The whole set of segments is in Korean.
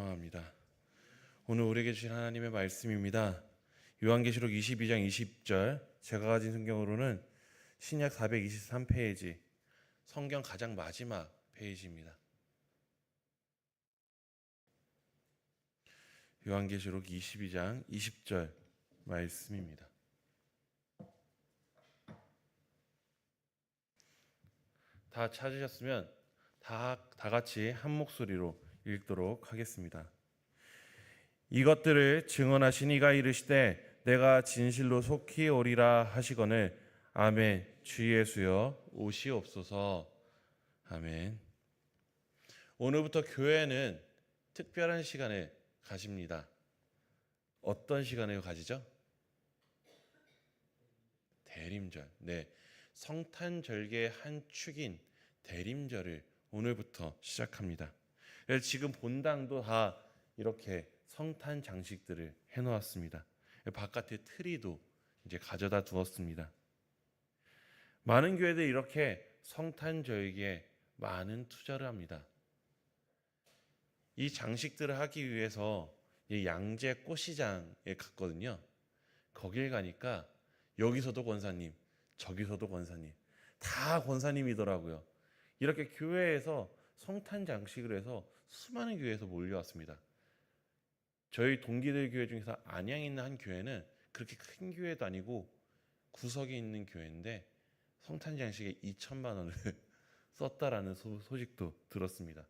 소망합니다. 오늘 우리에게 주신 하나님의 말씀입니다. 요한계시록 22장 20절, 제가 가진 성경으로는 신약 423페이지, 성경 가장 마지막 페이지입니다. 요한계시록 22장 20절 말씀입니다. 다 찾으셨으면 다 같이 한 목소리로 읽도록 하겠습니다. 이것들을 증언하신 이가 이르시되 내가 진실로 속히 오리라 하시거늘 아멘. 주 예수여 오시옵소서. 아멘. 오늘부터 교회는 특별한 시간을 가집니다. 어떤 시간을 가지죠? 대림절. 네, 성탄절기의 한 축인 대림절을 오늘부터 시작합니다. 그래서 지금 본당도 다 이렇게 성탄 장식들을 해놓았습니다. 바깥에 트리도 이제 가져다 두었습니다. 많은 교회들이 이렇게 성탄절기에 많은 투자를 합니다. 이 장식들을 하기 위해서 양재 꽃시장에 갔거든요. 거길 가니까 여기서도 권사님, 저기서도 권사님, 다 권사님이더라고요. 이렇게 교회에서 성탄 장식을 해서 수많은 교회에서 몰려왔습니다. 저희 동기들 교회 중에서 안양에 있는 한 교회는 그렇게 큰 교회도 아니고 구석에 있는 교회인데 성탄 장식에 2천만 원을 썼다라는 소식도 들었습니다.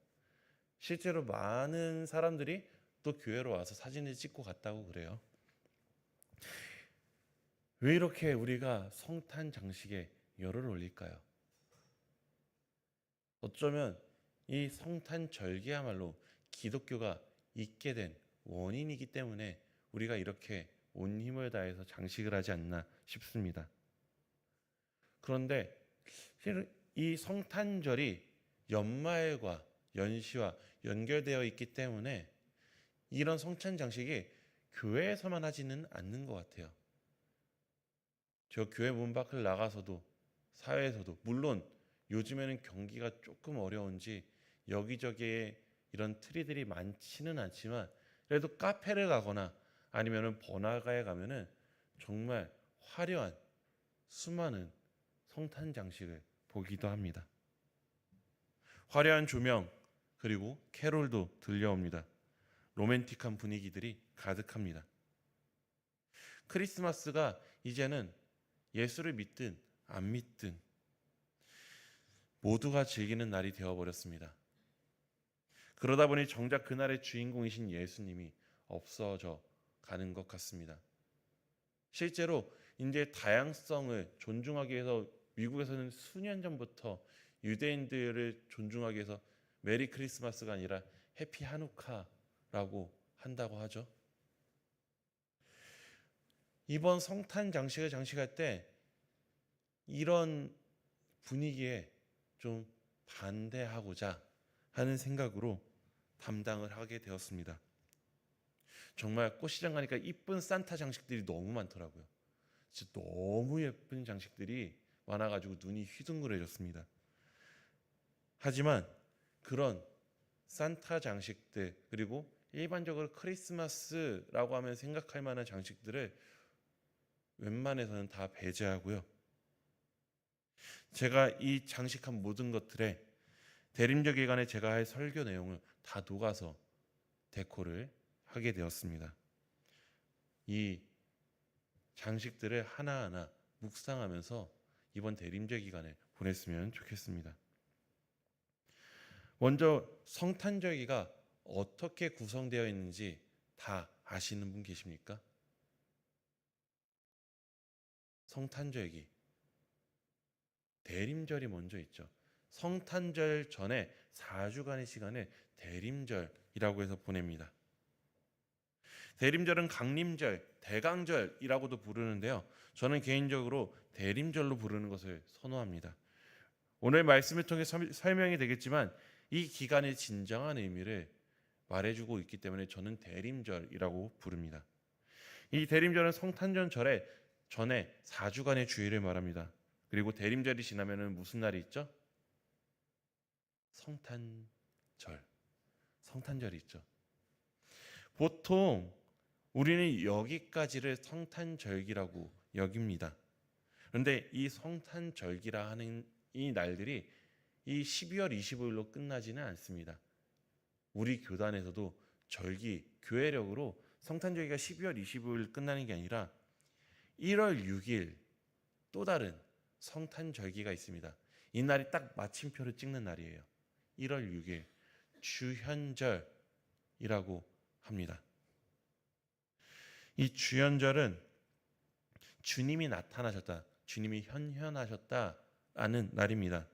실제로 많은 사람들이 또 교회로 와서 사진을 찍고 갔다고 그래요. 왜 이렇게 우리가 성탄 장식에 열을 올릴까요? 어쩌면 이 성탄 절기야말로 기독교가 있게 된 원인이기 때문에 우리가 이렇게 온 힘을 다해서 장식을 하지 않나 싶습니다. 그런데 이 성탄절이 연말과 연시와 연결되어 있기 때문에 이런 성탄 장식이 교회에서만 하지는 않는 것 같아요. 저 교회 문 밖을 나가서도 사회에서도 물론 요즘에는 경기가 조금 어려운지 여기저기에 이런 트리들이 많지는 않지만 그래도 카페를 가거나 아니면은 번화가에 가면은 정말 화려한 수많은 성탄 장식을 보기도 합니다. 화려한 조명 그리고 캐롤도 들려옵니다. 로맨틱한 분위기들이 가득합니다. 크리스마스가 이제는 예수를 믿든 안 믿든 모두가 즐기는 날이 되어버렸습니다. 그러다 보니 정작 그날의 주인공이신 예수님이 없어져 가는 것 같습니다. 실제로 이제 다양성을 존중하기 위해서 미국에서는 수년 전부터 유대인들을 존중하기 위해서 메리 크리스마스가 아니라 해피 하누카라고 한다고 하죠. 이번 성탄 장식을 장식할 때 이런 분위기에 좀 반대하고자 하는 생각으로 담당을 하게 되었습니다. 정말 꽃시장 가니까 이쁜 산타 장식들이 너무 많더라고요. 진짜 너무 예쁜 장식들이 많아가지고 눈이 휘둥그레졌습니다. 하지만 그런 산타 장식들 그리고 일반적으로 크리스마스라고 하면 생각할 만한 장식들을 웬만해서는 다 배제하고요. 제가 이 장식한 모든 것들에 대림절 기간에 제가 할 설교 내용을 다 녹아서 데코를 하게 되었습니다. 이 장식들을 하나하나 묵상하면서 이번 대림절 기간에 보냈으면 좋겠습니다. 먼저 성탄절기가 어떻게 구성되어 있는지 다 아시는 분 계십니까? 성탄절기, 대림절이 먼저 있죠. 성탄절 전에 4주간의 시간을 대림절이라고 해서 보냅니다. 대림절은 강림절, 대강절이라고도 부르는데요. 저는 개인적으로 대림절로 부르는 것을 선호합니다. 오늘 말씀을 통해 설명이 되겠지만 이 기간의 진정한 의미를 말해주고 있기 때문에 저는 대림절이라고 부릅니다. 이 대림절은 성탄절 전에 4주간의 주일을 말합니다. 그리고 대림절이 지나면은 무슨 날이 있죠? 성탄절이 있죠. 보통 우리는 여기까지를 성탄절기라고 여깁니다. 그런데 이 성탄절기라 하는 이 날들이 이 12월 25일로 끝나지는 않습니다. 우리 교단에서도 절기, 교회력으로 성탄절기가 12월 25일 끝나는 게 아니라 1월 6일 또 다른 성탄절기가 있습니다. 이 날이 딱 마침표를 찍는 날이에요. 1월 6일 주현절이라고 합니다. 이 주현절은 주님이 나타나셨다, 주님이 현현하셨다라는 날입니다.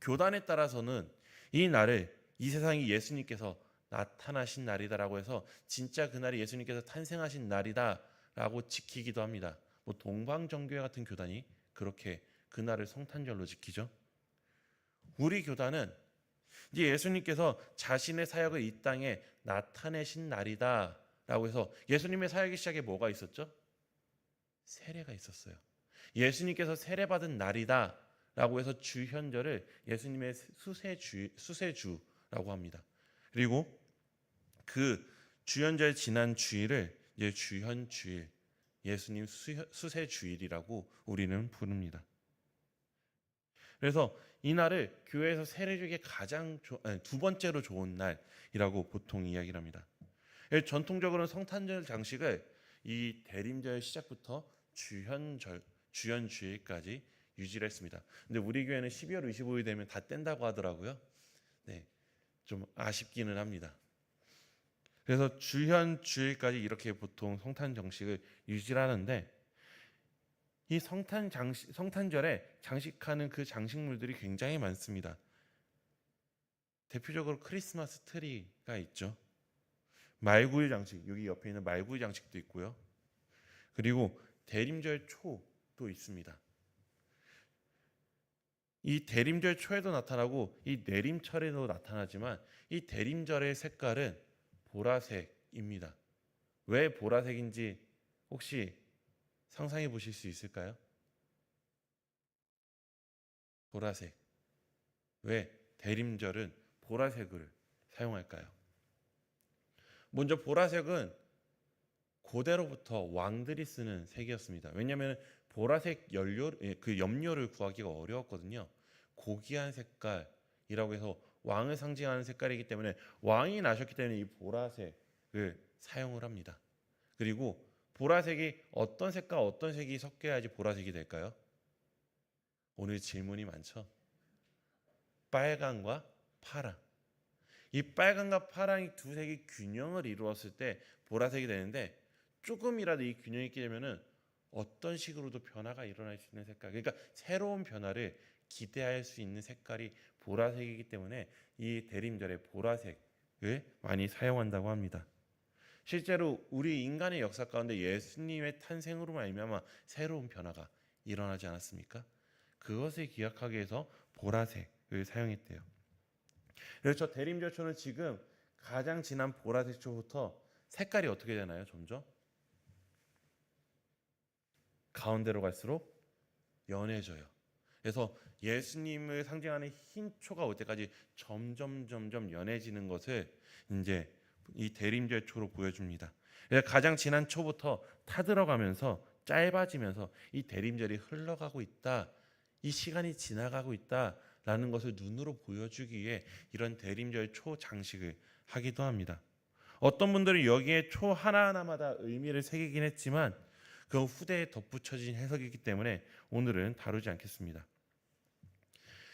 교단에 따라서는 이 날을 이 세상에 예수님께서 나타나신 날이다라고 해서 진짜 그날이 예수님께서 탄생하신 날이다라고 지키기도 합니다. 뭐 동방정교회 같은 교단이 그렇게 그날을 성탄절로 지키죠. 우리 교단은 이제 예수님께서 자신의 사역을 이 땅에 나타내신 날이다라고 해서 예수님의 사역의 시작에 뭐가 있었죠? 세례가 있었어요. 예수님께서 세례받은 날이다라고 해서 주현절을 예수님의 수세주라고 합니다. 그리고 그 주현절 지난 주일을 이제 주현주일, 예수님 수세주일이라고 우리는 부릅니다. 그래서 이 날을 교회에서 세례주기에 가장 두 번째로 좋은 날이라고 보통 이야기를 합니다. 전통적으로는 성탄절 장식을 이 대림절 시작부터 주현주일까지 유지를 했습니다. 근데 우리 교회는 12월 25일 되면 다 뗀다고 하더라고요. 네, 좀 아쉽기는 합니다. 그래서 주현주일까지 이렇게 보통 성탄 장식을 유지를 하는데, 이 성탄절에 장식하는 그 장식물들이 굉장히 많습니다. 대표적으로 크리스마스 트리가 있죠. 말구일 장식, 여기 옆에 있는 말구일 장식도 있고요. 그리고 대림절 초도 있습니다. 이 대림절 초에도 나타나고 이 내림철에도 나타나지만 이 대림절의 색깔은 보라색입니다. 왜 보라색인지 혹시 상상해 보실 수 있을까요? 보라색. 왜 대림절은 보라색을 사용할까요? 먼저 보라색은 고대로부터 왕들이 쓰는 색이었습니다. 왜냐하면 보라색 그 염료를 구하기가 어려웠거든요. 고귀한 색깔이라고 해서 왕을 상징하는 색깔이기 때문에 왕이 나셨기 때문에 이 보라색을 사용을 합니다. 그리고 보라색이 어떤 색과 어떤 색이 섞여야지 보라색이 될까요? 오늘 질문이 많죠. 빨강과 파랑. 이 빨강과 파랑이 두 색이 균형을 이루었을 때 보라색이 되는데, 조금이라도 이 균형이 깨지면은 어떤 식으로도 변화가 일어날 수 있는 색깔, 그러니까 새로운 변화를 기대할 수 있는 색깔이 보라색이기 때문에 이 대림절에 보라색을 많이 사용한다고 합니다. 실제로 우리 인간의 역사 가운데 예수님의 탄생으로 말미암아 새로운 변화가 일어나지 않았습니까? 그것을 기억하기 위해서 보라색을 사용했대요. 그래서 저 대림절초는 지금 가장 진한 보라색 초부터 색깔이 어떻게 되나요? 점점 가운데로 갈수록 연해져요. 그래서 예수님을 상징하는 흰 초가 올 때까지 점점 연해지는 것을 이제 이 대림절 초로 보여줍니다. 그래서 가장 진한 초부터 타들어가면서 짧아지면서 이 대림절이 흘러가고 있다, 이 시간이 지나가고 있다라는 것을 눈으로 보여주기 위해 이런 대림절 초 장식을 하기도 합니다. 어떤 분들은 여기에 초 하나하나마다 의미를 새기긴 했지만 그 후대에 덧붙여진 해석이기 때문에 오늘은 다루지 않겠습니다.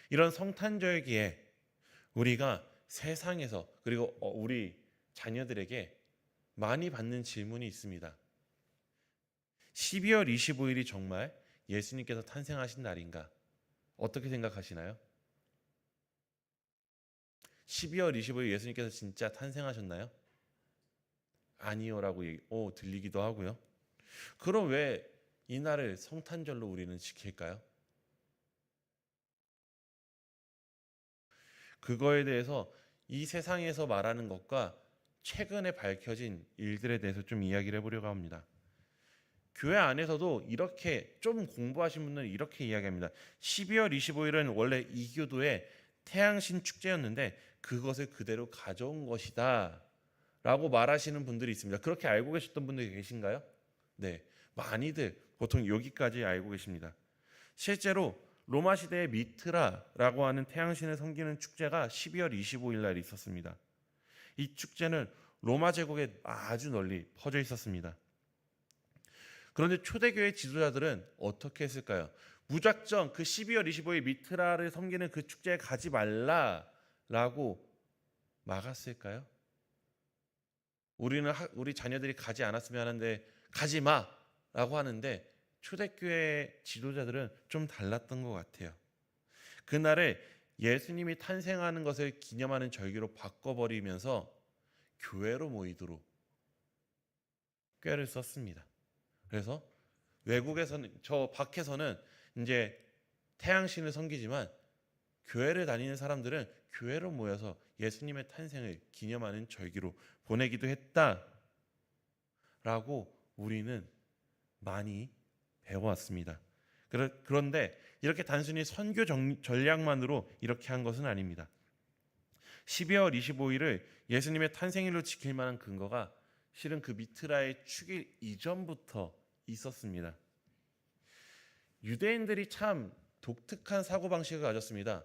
이런 성탄절기에 우리가 세상에서 그리고 우리 자녀들에게 많이 받는 질문이 있습니다. 12월 25일이 정말 예수님께서 탄생하신 날인가? 어떻게 생각하시나요? 12월 25일 예수님께서 진짜 탄생하셨나요? 아니요라고 들리기도 하고요. 그럼 왜 이날을 성탄절로 우리는 지킬까요? 그거에 대해서 이 세상에서 말하는 것과 최근에 밝혀진 일들에 대해서 좀 이야기를 해보려고 합니다. 교회 안에서도 이렇게 좀 공부하신 분들은 이렇게 이야기합니다. 12월 25일은 원래 이교도의 태양신 축제였는데 그것을 그대로 가져온 것이다 라고 말하시는 분들이 있습니다. 그렇게 알고 계셨던 분들이 계신가요? 네, 많이들 보통 여기까지 알고 계십니다. 실제로 로마 시대의 미트라라고 하는 태양신을 섬기는 축제가 12월 25일 날 있었습니다. 이 축제는 로마 제국에 아주 널리 퍼져 있었습니다. 그런데 초대교회 지도자들은 어떻게 했을까요? 무작정 그 12월 25일 미트라를 섬기는 그 축제에 가지 말라라고 막았을까요? 우리 자녀들이 가지 않았으면 하는데 가지 마라고 하는데 초대교회 지도자들은 좀 달랐던 것 같아요. 그날을 예수님이 탄생하는 것을 기념하는 절기로 바꿔버리면서 교회로 모이도록 꾀를 썼습니다. 그래서 외국에서는 저 밖에서는 이제 태양신을 섬기지만 교회를 다니는 사람들은 교회로 모여서 예수님의 탄생을 기념하는 절기로 보내기도 했다라고 우리는 많이 배워왔습니다. 그런데 이렇게 단순히 선교 전략만으로 이렇게 한 것은 아닙니다. 12월 25일을 예수님의 탄생일로 지킬 만한 근거가 실은 그 미트라의 축일 이전부터 있었습니다. 유대인들이 참 독특한 사고방식을 가졌습니다.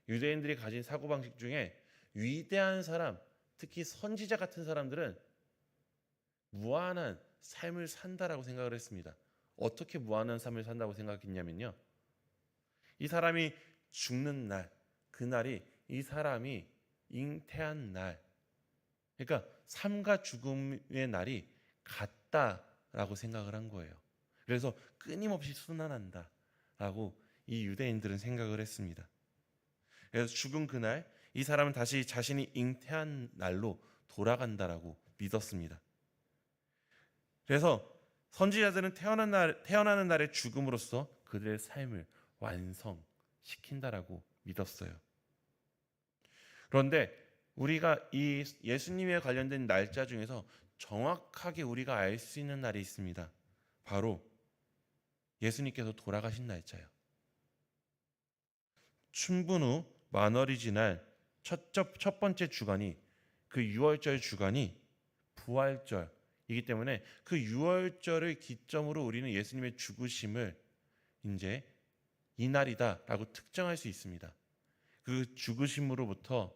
유대인들이 가진 사고방식 중에 위대한 사람, 특히 선지자 같은 사람들은 무한한 삶을 산다라고 생각을 했습니다. 어떻게 무한한 삶을 산다고 생각했냐면요, 이 사람이 죽는 날, 그날이 이 사람이 잉태한 날, 그러니까 삶과 죽음의 날이 같다라고 생각을 한 거예요. 그래서 끊임없이 순환한다라고 이 유대인들은 생각을 했습니다. 그래서 죽은 그날 이 사람은 다시 자신이 잉태한 날로 돌아간다라고 믿었습니다. 그래서 선지자들은 태어나는 날의 죽음으로써 그들의 삶을 완성시킨다라고 믿었어요. 그런데 우리가 이 예수님에 관련된 날짜 중에서 정확하게 우리가 알 수 있는 날이 있습니다. 바로 예수님께서 돌아가신 날짜예요. 춘분 후 만월이 지날 첫 번째 주간이, 그 유월절 주간이 부활절이기 때문에 그 유월절을 기점으로 우리는 예수님의 죽으심을 이제 이날이다라고 특정할 수 있습니다. 그 죽으심으로부터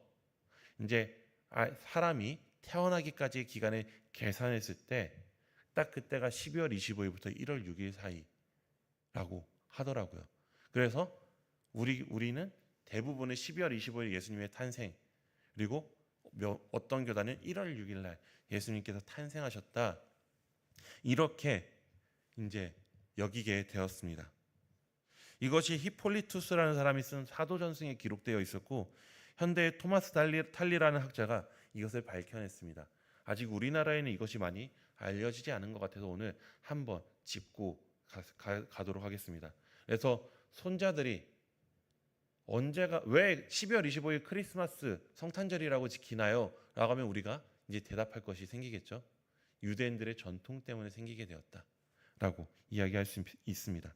이제 사람이 태어나기까지의 기간을 계산했을 때 딱 그때가 12월 25일부터 1월 6일 사이라고 하더라고요. 그래서 우리는 대부분의 12월 25일 예수님의 탄생, 그리고 어떤 교단은 1월 6일 날 예수님께서 탄생하셨다, 이렇게 이제 여기게 되었습니다. 이것이 히폴리투스라는 사람이 쓴 사도전승에 기록되어 있었고, 현대의 토마스 탈리라는 학자가 이것을 밝혀냈습니다. 아직 우리나라에는 이것이 많이 알려지지 않은 것 같아서 오늘 한번 짚고 가도록 하겠습니다. 그래서 손자들이 왜 12월 25일 크리스마스 성탄절이라고 지키나요? 라고 하면 우리가 이제 대답할 것이 생기겠죠. 유대인들의 전통 때문에 생기게 되었다라고 이야기할 수 있습니다.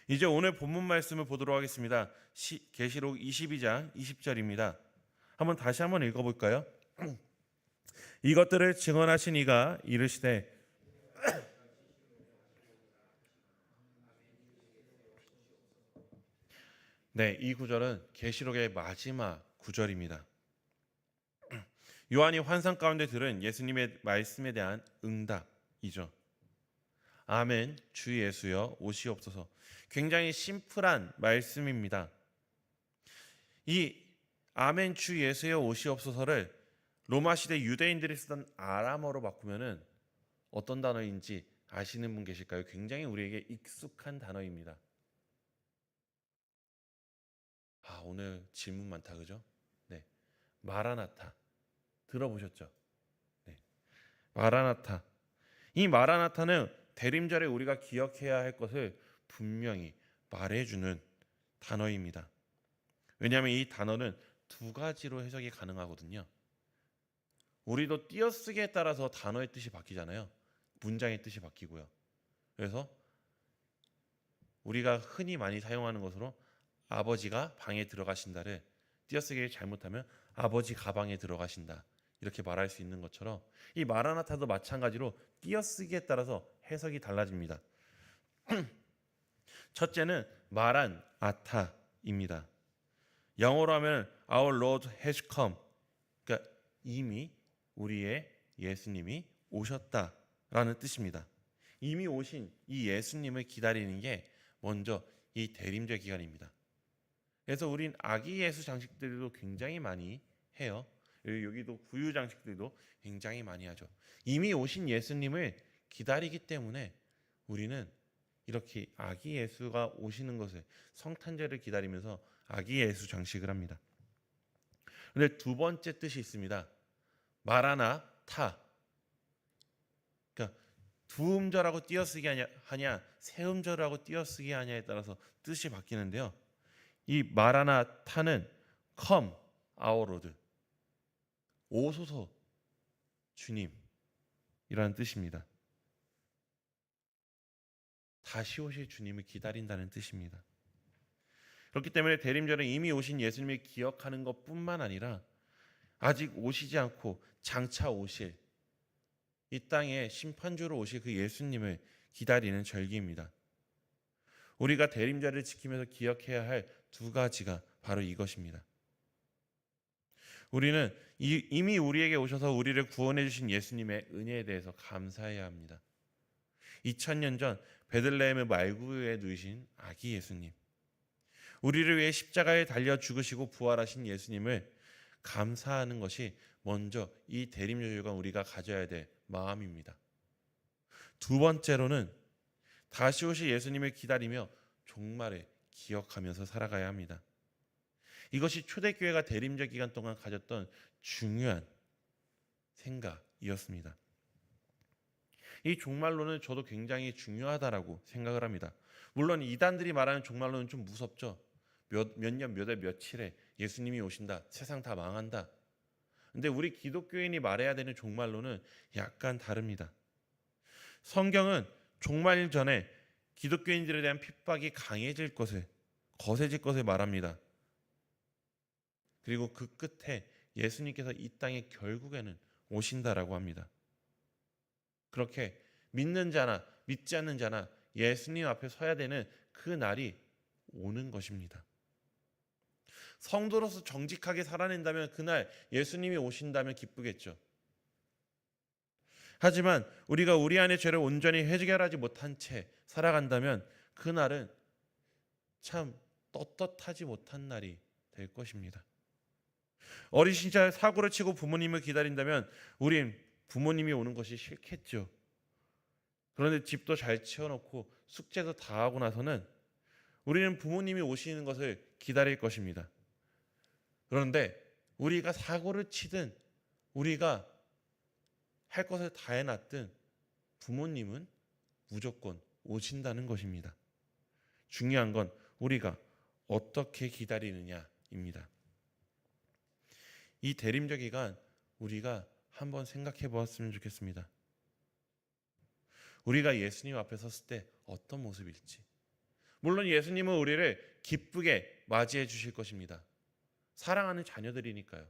이제 오늘 본문 말씀을 보도록 하겠습니다. 계시록 22장 20절입니다. 다시 한번 읽어볼까요? 이것들을 증언하신 이가 이르시되 네, 이 구절은 계시록의 마지막 구절입니다. 요한이 환상 가운데 들은 예수님의 말씀에 대한 응답이죠. 아멘, 주 예수여 오시옵소서. 굉장히 심플한 말씀입니다. 이 아멘, 주 예수여 오시옵소서를 로마 시대 유대인들이 쓰던 아람어로 바꾸면은 어떤 단어인지 아시는 분 계실까요? 굉장히 우리에게 익숙한 단어입니다. 오늘 질문 많다, 그죠? 네, 마라나타 들어보셨죠? 네, 마라나타. 이 마라나타는 대림절에 우리가 기억해야 할 것을 분명히 말해주는 단어입니다. 왜냐하면 이 단어는 두 가지로 해석이 가능하거든요. 우리도 띄어쓰기에 따라서 단어의 뜻이 바뀌잖아요. 문장의 뜻이 바뀌고요. 그래서 우리가 흔히 많이 사용하는 것으로 아버지가 방에 들어가신다를 띄어쓰기를 잘못하면 아버지 가방에 들어가신다, 이렇게 말할 수 있는 것처럼 이 마라나타도 마찬가지로 띄어쓰기에 따라서 해석이 달라집니다. 첫째는 마란 아타입니다. 영어로 하면 Our Lord has come. 그러니까 이미 우리의 예수님이 오셨다라는 뜻입니다. 이미 오신 이 예수님을 기다리는 게 먼저 이 대림절 기간입니다. 그래서 우린 아기 예수 장식들도 굉장히 많이 해요. 여기도 구유 장식들도 굉장히 많이 하죠. 이미 오신 예수님을 기다리기 때문에 우리는 이렇게 아기 예수가 오시는 것을 성탄절을 기다리면서 아기 예수 장식을 합니다. 그런데 두 번째 뜻이 있습니다. 마라나타. 그러니까 두 음절하고 띄어쓰기 하냐 세 음절하고 띄어쓰기 하냐에 따라서 뜻이 바뀌는데요. 이 마라나타는 come our Lord, 오소서 주님이라는 뜻입니다. 다시 오실 주님을 기다린다는 뜻입니다. 그렇기 때문에 대림절은 이미 오신 예수님을 기억하는 것뿐만 아니라 아직 오시지 않고 장차 오실 이 땅에 심판주로 오실 그 예수님을 기다리는 절기입니다. 우리가 대림절을 지키면서 기억해야 할 두 가지가 바로 이것입니다. 우리는 이미 우리에게 오셔서 우리를 구원해 주신 예수님의 은혜에 대해서 감사해야 합니다. 2000년 전 베들레헴의 말구유에 누이신 아기 예수님, 우리를 위해 십자가에 달려 죽으시고 부활하신 예수님을 감사하는 것이 먼저 이 대림절과 우리가 가져야 될 마음입니다. 두 번째로는 다시 오실 예수님을 기다리며 종말을 기억하면서 살아가야 합니다. 이것이 초대교회가 대림절 기간 동안 가졌던 중요한 생각이었습니다. 이 종말론은 저도 굉장히 중요하다라고 생각을 합니다. 물론 이단들이 말하는 종말론은 좀 무섭죠. 몇 년, 몇 월, 며칠에 예수님이 오신다. 세상 다 망한다. 근데 우리 기독교인이 말해야 되는 종말론은 약간 다릅니다. 성경은 종말 전에 기독교인들에 대한 핍박이 강해질 것을, 거세질 것을 말합니다. 그리고 그 끝에 예수님께서 이 땅에 결국에는 오신다라고 합니다. 그렇게 믿는 자나 믿지 않는 자나 예수님 앞에 서야 되는 그 날이 오는 것입니다. 성도로서 정직하게 살아낸다면 그날 예수님이 오신다면 기쁘겠죠. 하지만 우리가 우리 안의 죄를 온전히 해결하지 못한 채 살아간다면 그날은 참 떳떳하지 못한 날이 될 것입니다. 어린 시절 사고를 치고 부모님을 기다린다면 우린 부모님이 오는 것이 싫겠죠. 그런데 집도 잘 치워놓고 숙제도 다 하고 나서는 우리는 부모님이 오시는 것을 기다릴 것입니다. 그런데 우리가 사고를 치든 우리가 할 것을 다 해놨든 부모님은 무조건 오신다는 것입니다. 중요한 건 우리가 어떻게 기다리느냐입니다. 이 대림절 기간 우리가 한번 생각해 보았으면 좋겠습니다. 우리가 예수님 앞에 섰을 때 어떤 모습일지. 물론 예수님은 우리를 기쁘게 맞이해 주실 것입니다. 사랑하는 자녀들이니까요.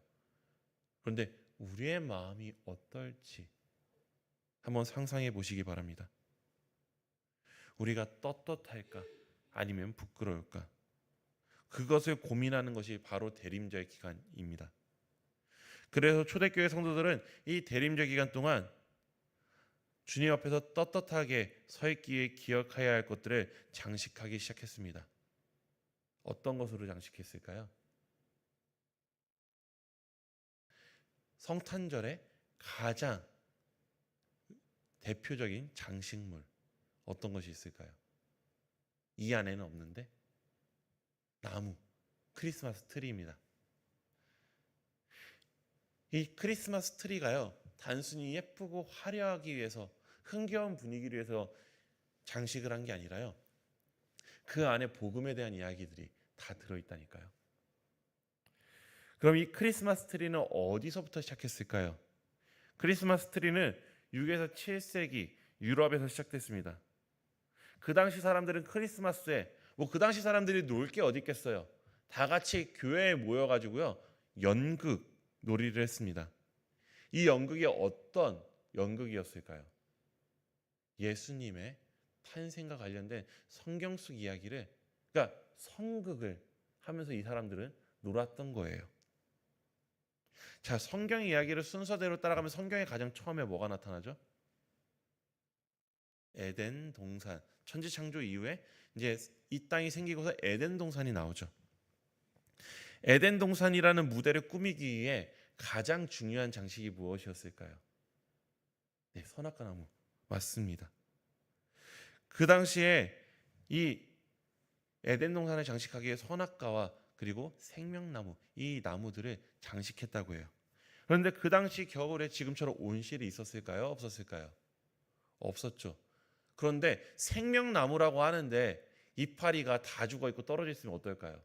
그런데 우리의 마음이 어떨지 한번 상상해 보시기 바랍니다. 우리가 떳떳할까? 아니면 부끄러울까? 그것을 고민하는 것이 바로 대림절 기간입니다. 그래서 초대교회 성도들은 이 대림절 기간 동안 주님 앞에서 떳떳하게 서 있기에 기억해야 할 것들을 장식하기 시작했습니다. 어떤 것으로 장식했을까요? 성탄절의 가장 대표적인 장식물 어떤 것이 있을까요? 이 안에는 없는데 나무, 크리스마스 트리입니다. 이 크리스마스 트리가요, 단순히 예쁘고 화려하기 위해서, 흥겨운 분위기를 위해서 장식을 한 게 아니라요, 그 안에 복음에 대한 이야기들이 다 들어있다니까요. 그럼 이 크리스마스 트리는 어디서부터 시작했을까요? 크리스마스 트리는 6에서 7세기 유럽에서 시작됐습니다. 그 당시 사람들은 크리스마스에 그 당시 사람들이 놀 게 어디 있겠어요? 다 같이 교회에 모여가지고요, 연극 놀이를 했습니다. 이 연극이 어떤 연극이었을까요? 예수님의 탄생과 관련된 성경 속 이야기를, 그러니까 성극을 하면서 이 사람들은 놀았던 거예요. 자, 성경 이야기를 순서대로 따라가면 성경에 가장 처음에 뭐가 나타나죠? 에덴 동산. 천지 창조 이후에 이제 이 땅이 생기고서 에덴 동산이 나오죠. 에덴 동산이라는 무대를 꾸미기 위해 가장 중요한 장식이 무엇이었을까요? 네, 선악과 나무. 맞습니다. 그 당시에 이 에덴 동산을 장식하기 위해 선악과와 그리고 생명나무, 이 나무들을 장식했다고 해요. 그런데 그 당시 겨울에 지금처럼 온실이 있었을까요? 없었을까요? 없었죠. 그런데 생명나무라고 하는데 이파리가 다 죽어 있고 떨어져 있으면 어떨까요?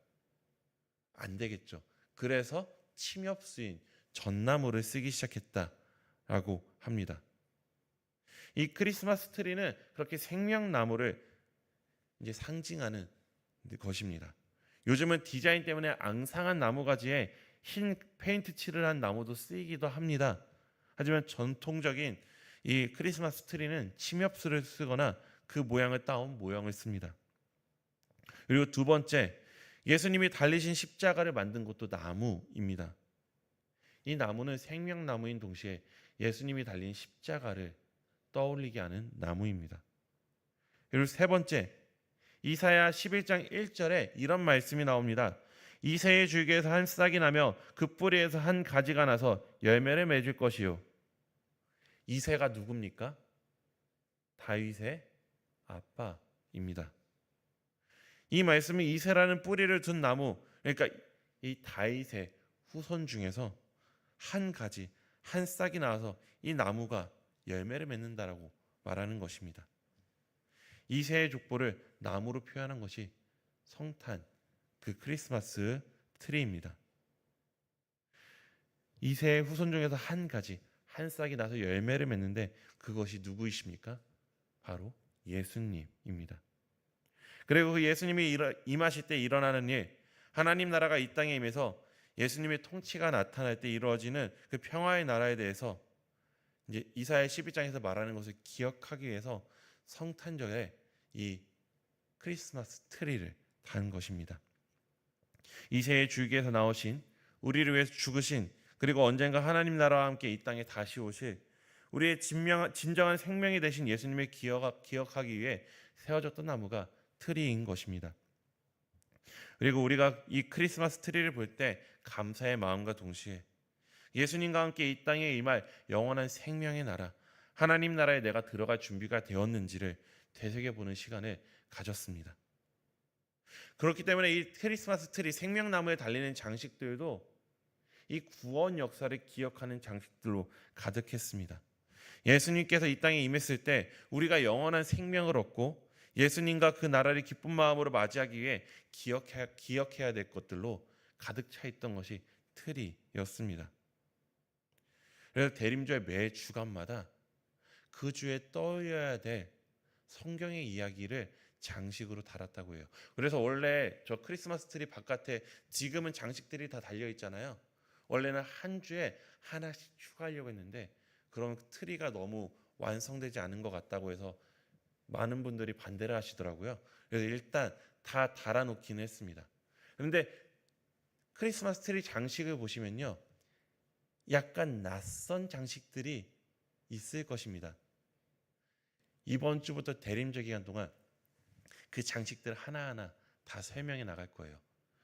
안 되겠죠. 그래서 침엽수인 전나무를 쓰기 시작했다라고 합니다. 이 크리스마스 트리는 그렇게 생명나무를 이제 상징하는 것입니다. 요즘은 디자인 때문에 앙상한 나무가지에 흰 페인트 칠을 한 나무도 쓰이기도 합니다. 하지만 전통적인 이 크리스마스 트리는 침엽수를 쓰거나 그 모양을 따온 모형을 씁니다. 그리고 두 번째, 예수님이 달리신 십자가를 만든 것도 나무입니다. 이 나무는 생명나무인 동시에 예수님이 달린 십자가를 떠올리게 하는 나무입니다. 그리고 세 번째, 이사야 11장 1절에 이런 말씀이 나옵니다. 이새의 줄기에서 한 싹이 나며 그 뿌리에서 한 가지가 나서 열매를 맺을 것이요. 이새가 누굽니까? 다윗의 아빠입니다. 이 말씀은 이새라는 뿌리를 둔 나무, 그러니까 이 다윗의 후손 중에서 한 가지, 한 싹이 나와서 이 나무가 열매를 맺는다라고 말하는 것입니다. 이새의 족보를 나무로 표현한 것이 성탄, 그 크리스마스 트리입니다. 이새의 후손 중에서 한 가지, 한 싹이 나서 열매를 맺는데 그것이 누구이십니까? 바로 예수님입니다. 그리고 그 예수님이 임하실 때 일어나는 일, 하나님 나라가 이 땅에 임해서 예수님의 통치가 나타날 때 이루어지는 그 평화의 나라에 대해서 이제 이사야 11장에서 말하는 것을 기억하기 위해서 성탄절에 이 크리스마스 트리를 단 것입니다. 이새의 줄기에서 나오신, 우리를 위해서 죽으신, 그리고 언젠가 하나님 나라와 함께 이 땅에 다시 오실 우리의 진정한 생명이 되신 예수님을 기억하기 위해 세워졌던 나무가 트리인 것입니다. 그리고 우리가 이 크리스마스 트리를 볼 때 감사의 마음과 동시에 예수님과 함께 이 땅에 임할 영원한 생명의 나라, 하나님 나라에 내가 들어갈 준비가 되었는지를 되새겨보는 시간을 가졌습니다. 그렇기 때문에 이 크리스마스 트리, 생명나무에 달리는 장식들도 이 구원 역사를 기억하는 장식들로 가득했습니다. 예수님께서 이 땅에 임했을 때 우리가 영원한 생명을 얻고 예수님과 그 나라를 기쁜 마음으로 맞이하기 위해 기억해야 될 것들로 가득 차 있던 것이 트리였습니다. 그래서 대림절 매 주간마다 그 주에 떠올려야 될 성경의 이야기를 장식으로 달았다고 해요. 그래서 원래 저 크리스마스 트리 바깥에 지금은 장식들이 다 달려 있잖아요. 원래는 한 주에 하나씩 추가하려고 했는데 그런 트리가 너무 완성되지 않은 것 같다고 해서 많은 분들이 반대를 하시더라고요. 그래서 일단 다 달아놓기는 했습니다. 그런데 크리스마스 트리 장식을 보시면요, 약간 낯선 장식들이 있을 것입니다. 이번 주부터 대림절 기간 동안 그 장식들 하나하나 다 설명해 나갈 거예요.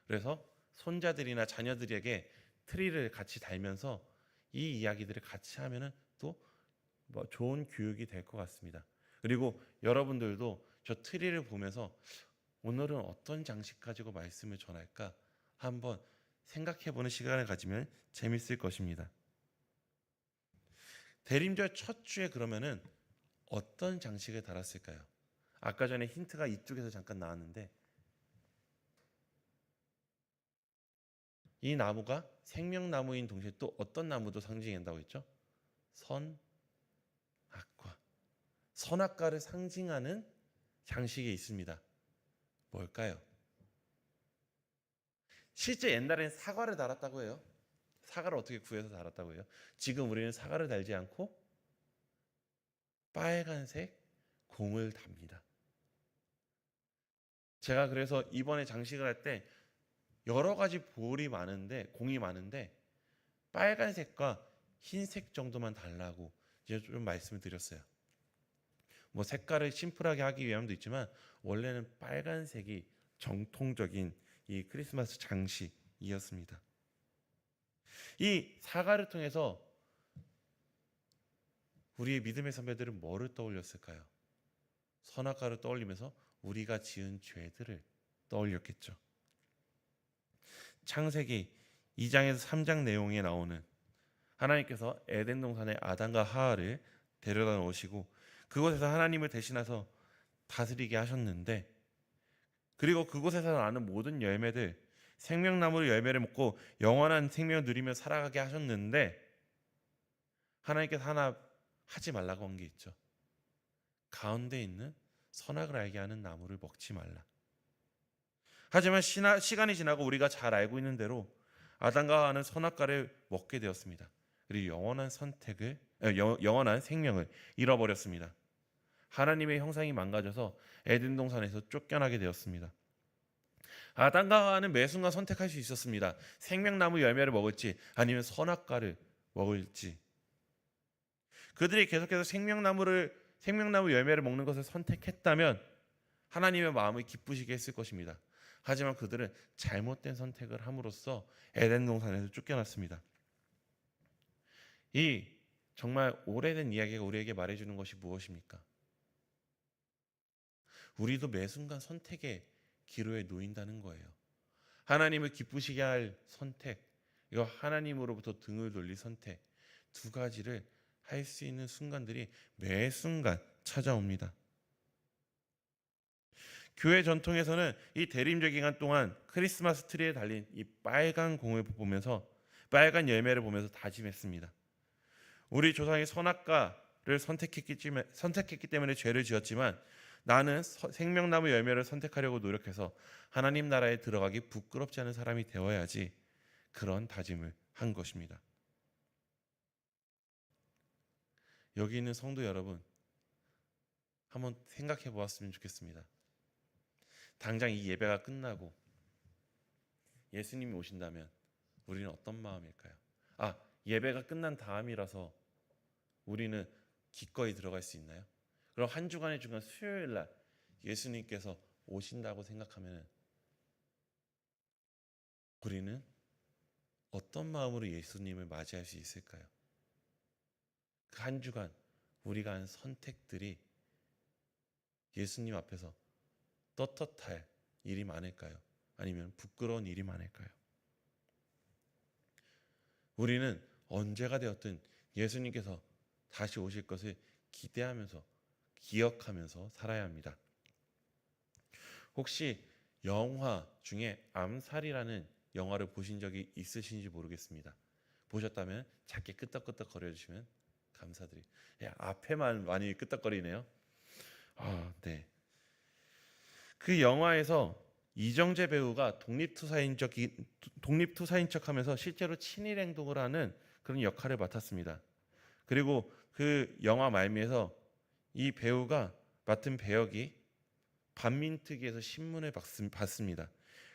그래서 손자들이나 자녀들에게 트리를 같이 달면서 이 이야기들을 같이 하면은 또 뭐 좋은 교육이 될 것 같습니다. 그리고 여러분들도 저 트리를 보면서 오늘은 어떤 장식 가지고 말씀을 전할까 한번 생각해보는 시간을 가지면 재밌을 것입니다. 대림절 첫 주에 그러면은 어떤 장식을 달았을까요? 아까 전에 힌트가 이쪽에서 잠깐 나왔는데 이 나무가 생명나무인 동시에 또 어떤 나무도 상징한다고 했죠? 선악과. 선악과를 상징하는 장식이 있습니다. 뭘까요? 실제 옛날엔 사과를 달았다고 해요. 사과를 어떻게 구해서 달았다고 해요? 지금 우리는 사과를 달지 않고 빨간색 공을 답니다. 제가 그래서 이번에 장식을 할 때 여러 가지 공이 많은데 빨간색과 흰색 정도만 달라고 이제 좀 말씀을 드렸어요. 뭐 색깔을 심플하게 하기 위함도 있지만 원래는 빨간색이 정통적인 이 크리스마스 장식이었습니다. 이 사과를 통해서 우리의 믿음의 선배들은 뭐를 떠올렸을까요? 선악과를 떠올리면서 우리가 지은 죄들을 떠올렸겠죠. 창세기 2장에서 3장 내용에 나오는 하나님께서 에덴 동산에 아담과 하와를 데려다 놓으시고 그곳에서 하나님을 대신해서 다스리게 하셨는데, 그리고 그곳에서 나는 모든 열매들 생명나무의 열매를 먹고 영원한 생명을 누리며 살아가게 하셨는데, 하나님께서 하나 하지 말라고 한 게 있죠. 가운데 있는 선악을 알게 하는 나무를 먹지 말라. 하지만 시간이 지나고 우리가 잘 알고 있는 대로 아담과 하와는 선악과를 먹게 되었습니다. 그리고 영원한 생명을 잃어버렸습니다. 하나님의 형상이 망가져서 에덴 동산에서 쫓겨나게 되었습니다. 아담과 하와는 매 순간 선택할 수 있었습니다. 생명나무 열매를 먹을지 아니면 선악과를 먹을지. 그들이 계속해서 생명나무 열매를 먹는 것을 선택했다면 하나님의 마음을 기쁘시게 했을 것입니다. 하지만 그들은 잘못된 선택을 함으로써 에덴 동산에서 쫓겨났습니다. 이 정말 오래된 이야기가 우리에게 말해주는 것이 무엇입니까? 우리도 매 순간 선택의 기로에 놓인다는 거예요. 하나님을 기쁘시게 할 선택, 이거 하나님으로부터 등을 돌릴 선택, 두 가지를 할 수 있는 순간들이 매 순간 찾아옵니다. 교회 전통에서는 이 대림절 기간 동안 크리스마스 트리에 달린 이 빨간 공을 보면서, 빨간 열매를 보면서 다짐했습니다. 우리 조상이 선악과를 선택했기 때문에 죄를 지었지만 나는 생명나무 열매를 선택하려고 노력해서 하나님 나라에 들어가기 부끄럽지 않은 사람이 되어야지, 그런 다짐을 한 것입니다. 여기 있는 성도 여러분, 한번 생각해 보았으면 좋겠습니다. 당장 이 예배가 끝나고 예수님이 오신다면 우리는 어떤 마음일까요? 예배가 끝난 다음이라서 우리는 기꺼이 들어갈 수 있나요? 그럼 한 주간의 중간 수요일 날 예수님께서 오신다고 생각하면 우리는 어떤 마음으로 예수님을 맞이할 수 있을까요? 그 한 주간 우리가 한 선택들이 예수님 앞에서 떳떳할 일이 많을까요? 아니면 부끄러운 일이 많을까요? 우리는 언제가 되었든 예수님께서 다시 오실 것을 기대하면서 기억하면서 살아야 합니다. 혹시 영화 중에 암살이라는 영화를 보신 적이 있으신지 모르겠습니다. 보셨다면 작게 끄떡끄떡 거려주시면 감사드립니다. 앞에만 많이 끄떡거리네요. 네. 그 영화에서 이정재 배우가 독립투사인 척하면서 실제로 친일 행동을 하는 그런 역할을 맡았습니다. 그리고 그 영화 말미에서 이 배우가 맡은 배역이 반민특위에서 신문을 받습니다.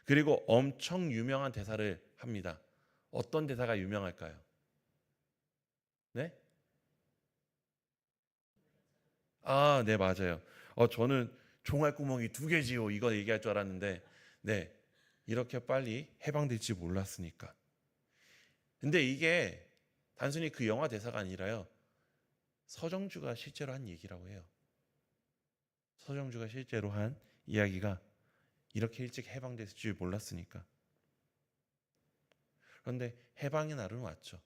그리고 엄청 유명한 대사를 합니다. 어떤 대사가 유명할까요? 네? 네, 맞아요. 저는 종알구멍이 2개지요. 이거 얘기할 줄 알았는데, 네, 이렇게 빨리 해방될지 몰랐으니까. 근데 이게 단순히 그 영화 대사가 아니라요, 서정주가 실제로 한 얘기라고 해요. 서정주가 실제로 한 이야기가 이렇게 일찍 해방됐을 줄 몰랐으니까. 그런데 해방의 날은 왔죠.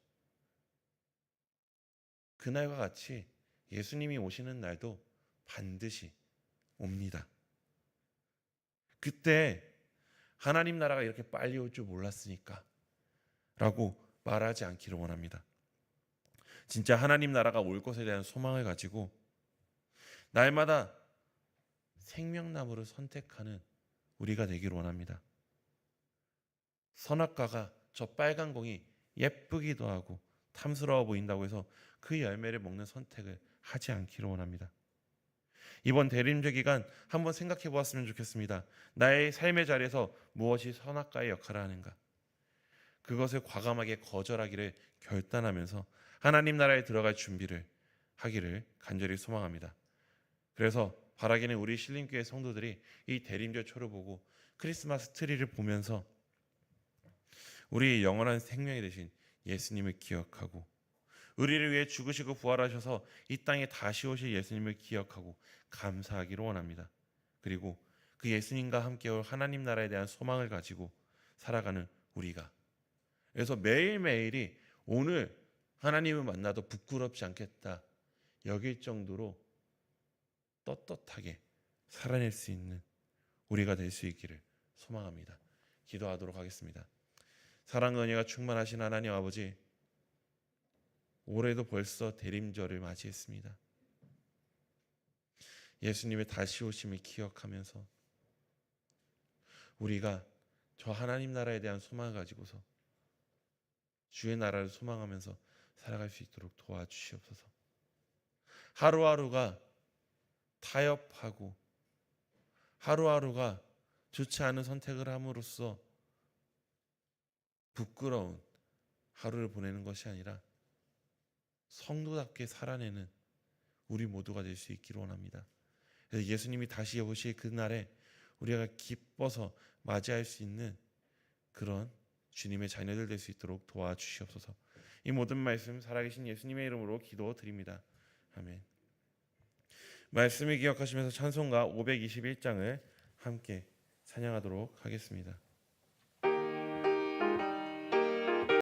그날과 같이 예수님이 오시는 날도 반드시 옵니다. 그때 하나님 나라가 이렇게 빨리 올 줄 몰랐으니까 라고 말하지 않기를 원합니다. 진짜 하나님 나라가 올 것에 대한 소망을 가지고 날마다 생명나무를 선택하는 우리가 되기를 원합니다. 선악과가, 저 빨간 공이 예쁘기도 하고 탐스러워 보인다고 해서 그 열매를 먹는 선택을 하지 않기를 원합니다. 이번 대림절 기간 한번 생각해 보았으면 좋겠습니다. 나의 삶의 자리에서 무엇이 선악과의 역할을 하는가? 그것을 과감하게 거절하기를 결단하면서 하나님 나라에 들어갈 준비를 하기를 간절히 소망합니다. 그래서 바라기는 우리 신림교회 성도들이 이 대림절 초를 보고 크리스마스 트리를 보면서 우리의 영원한 생명이 되신 예수님을 기억하고 우리를 위해 죽으시고 부활하셔서 이 땅에 다시 오실 예수님을 기억하고 감사하기를 원합니다. 그리고 그 예수님과 함께 올 하나님 나라에 대한 소망을 가지고 살아가는 우리가, 그래서 매일매일이 오늘 하나님을 만나도 부끄럽지 않겠다 여길 정도로 떳떳하게 살아낼 수 있는 우리가 될 수 있기를 소망합니다. 기도하도록 하겠습니다. 사랑과 은혜가 충만하신 하나님 아버지, 올해도 벌써 대림절을 맞이했습니다. 예수님의 다시 오심을 기억하면서 우리가 저 하나님 나라에 대한 소망을 가지고서 주의 나라를 소망하면서 살아갈 수 있도록 도와주시옵소서. 하루하루가 타협하고 하루하루가 좋지 않은 선택을 함으로써 부끄러운 하루를 보내는 것이 아니라 성도답게 살아내는 우리 모두가 될 수 있기를 원합니다. 그래서 예수님이 다시 오실 그날에 우리가 기뻐서 맞이할 수 있는 그런 주님의 자녀들 될 수 있도록 도와주시옵소서. 이 모든 말씀 살아계신 예수님의 이름으로 기도드립니다. 아멘. 말씀을 기억하시면서 찬송가 521장을 함께 찬양하도록 하겠습니다.